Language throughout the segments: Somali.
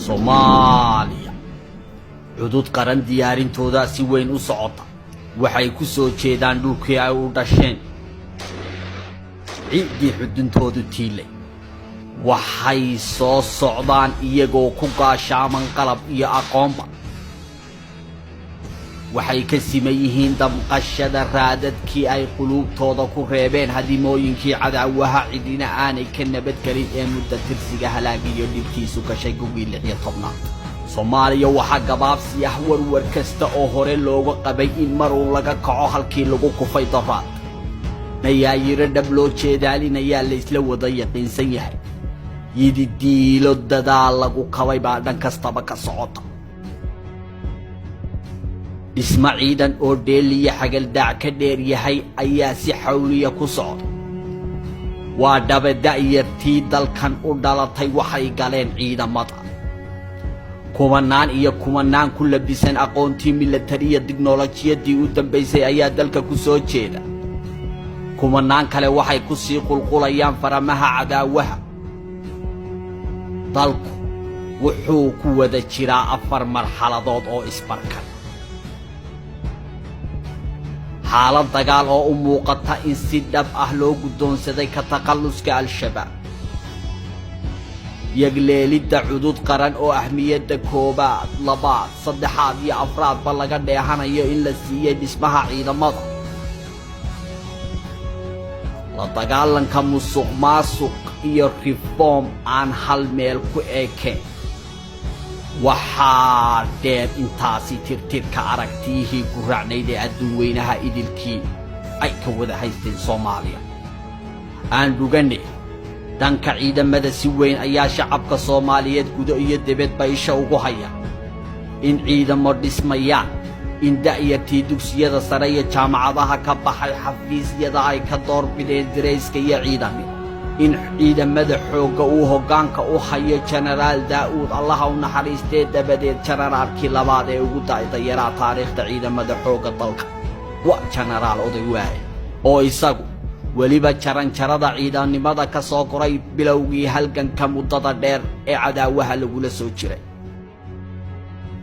Somaliya Dib Qaran diyaarintooda si weyn u socota waxay ku soo jeedaan dhulkii ay u dhasheen ciidii xuduntoodu tiilay waxay soo socdaan iyagoo ku gaashaaman qalab iyo aqoonba waxay ka simayeen damqashada raadadkii ay qulubtooda ku reebeen hadimooyinkii cadaawaha cidina aanay ka nabad galin ee muddo tirsiga halaagiyo dhibkiisu gashay gugii 16 Somaliya waxa gabaabsi ah warwar kasta oo hore looga qabay in mar uu laga kaco halkii lagu kufay daraad nayaayiro dhab loo jeedaalinaya la isla wada yaqiinsan yahay yididiilo dadaal lagu kabay baa dhan kastaba ka socota Ismaaciidan oo deeliya xagal daac ka dheer yahay ayaa si xawliya ku socda waa dabada yartii dalkan u dhalatay waxay galeen ciidamada kumanaan ku labisan aqoontii militariya tiknoolajiyadii u dambeysay ayaa dalka ku soo jeeda kumanaan kale waxay ku sii qulqulayaan faramaha cadaawaha dalku wuxuu ku wada jiraa 4 marxaladood oo isbarkan xaalad dagaal oo u muuqata in si dhab ah loo guddoonsaday ka taqalluska al-shabaab yagleelidda Dib Qaran oo ahmiyadda koobaad labaad saddexaad iyo afraad ba laga dheehanayo in la siiyay dhismaha ciidamada la dagaalanka musuqmaasuq iyo reform aan hal meel ku eekeen waxaa dheer intaasi tirtirka aragtiyihii ku raacnayd ee adduunweynaha idilkii ay ka wada haysteen Soomaaliya aan dhuganay danka ciidamada si weyn ayaa shacabka Soomaaliyeed gudo iyo dibad ba isha ugu haya in ciidamo dhismayaan in da'yartii dugsiyada sare iyo jaamacadaha ka baxay xafiisyada ay ka doorbideen dirayska iyo ciidamada in ciidamada xooga uu hoggaanka u hayo Generaal Daawud Allah u naxariistay dabadeed generaalkii labaad ee ugu da'yar taariikhda ciidamada xooga dalka waa Generaal Odaywaaye oo isagu waliba jaranjarada ciidanimada ka soo koray bilowgii halganka muddada dheer ee cadaawaha lagula soo jiray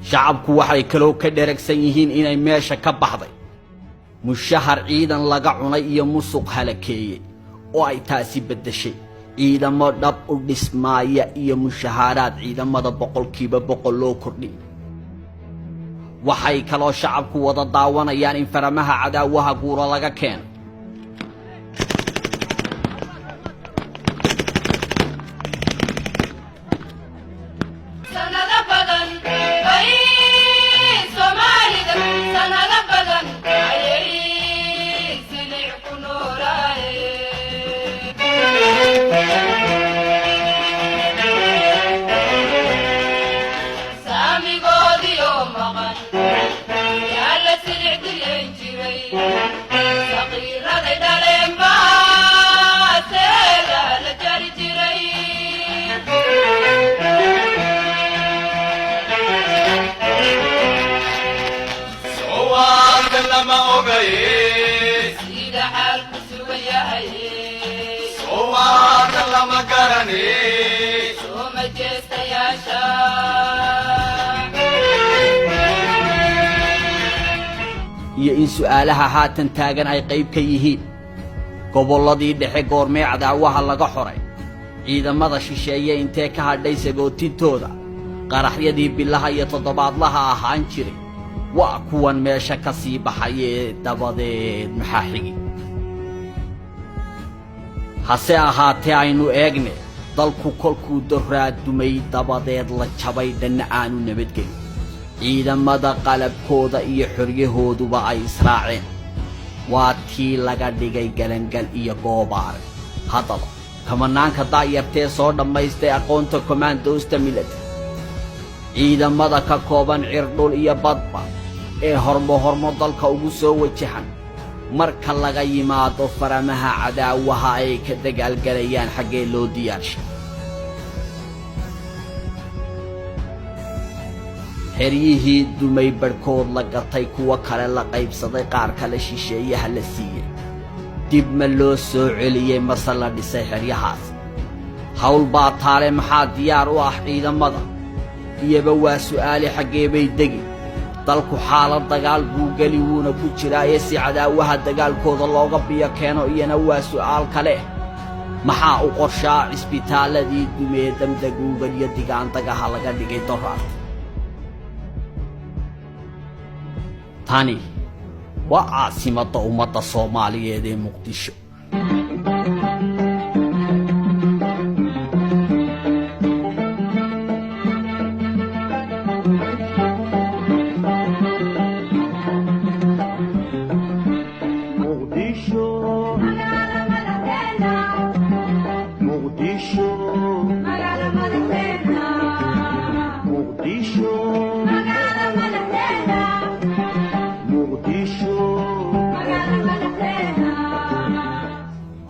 shacabku waxay kaloo ka dheragsan yihiin inay meesha ka baxday mushahar ciidan laga cunay iyo musuq halakeeyay oo ay taasi bedeshay ciidamo dhab u dhismaaya iyo mushaharaad ciidamada 100% loo kordhiyay waxay kaloo shacabku wada daawanayaan in faramaha cadaawaha guura laga keeno iyo in su'aalaha haatan taagan ay qayb ka yihiin gobolladii dhexe goormee cadaawaha laga xoray ciidamada shisheeye intee ka hadhay sagootintooda qaraxyadii bilaha iyo toddobaadlaha ahaan jiray waa kuwan meesha ka sii baxay dabadeed maxaa xigi hase ahaatee aynu eegne dalku kolkuu daraadumay dabadeed la jabay dhanna aanu nabadgelin ciidamada qalabkooda iyo xoryahooduba ay israaceen waa tii laga dhigay galangal iyo goobaare haddaba kamanaanka daayartee soo dhammaystay aqoonta commandosta military ciidamada ka kooban cirdhul iyo badba ee hormo dalka ugu soo wajahan marka laga yimaado faramaha cadaawaha ay ka dagaalgalayaan xaggee loo diyaarshay xeryihii dumay barkood la gatay kuwa kale la qaybsaday qaar kale shisheeyaha la siiyay dib ma loo soo celiyay mase la dhisay xeryahaas hawl baa taale maxaa diyaar u ah ciidamada iyaba waa su'aali xaggee bay degi dalku xaalad dagaal buu geli wuuna ku jiraa si cadaawaha dagaalkooda looga biyo keeno iyana waa su'aal kale maxaa u qorshaa cisbitaaladii dumee damdaguugan iyo digaandagaha laga dhigay doraad tani waa caasimadda ummadda Soomaaliyeed ee Muqdisho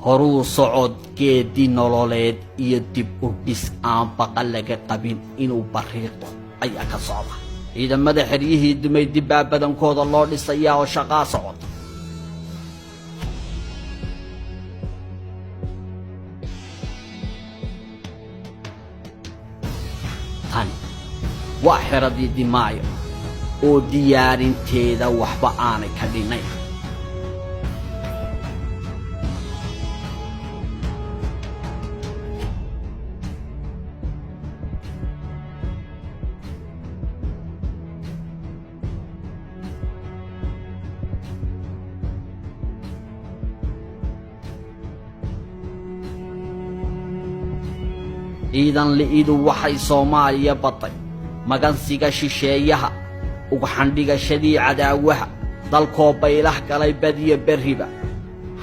horuu socod geedi nololeed iyo dib u dhis aan baqa laga qabin inuu bariiqo ayaa ka socda ciidamada xeryihii dumay dib badankooda loo dhisayaa oo shaqaa socota tani waa xeradii dimaayo oo diyaarinteeda waxba aanay ka dhinayn ciidan liidu waxay Soomaaliya batay magansiga shisheeyaha ugu xandhigashadii cadaawaha dalkoo baylah galay badiya beriba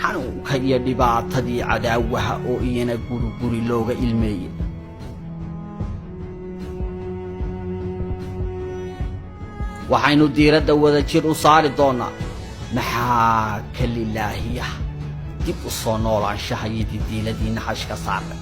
xanuunka iyo dhibaatadii cadaawaha oo iyana guri looga ilmeeyay waxaynu diiradda wada jir u saari doonaa maxaa ka lilaahiya dib u soo noolaanshaha iyo diiladii naxashka saaran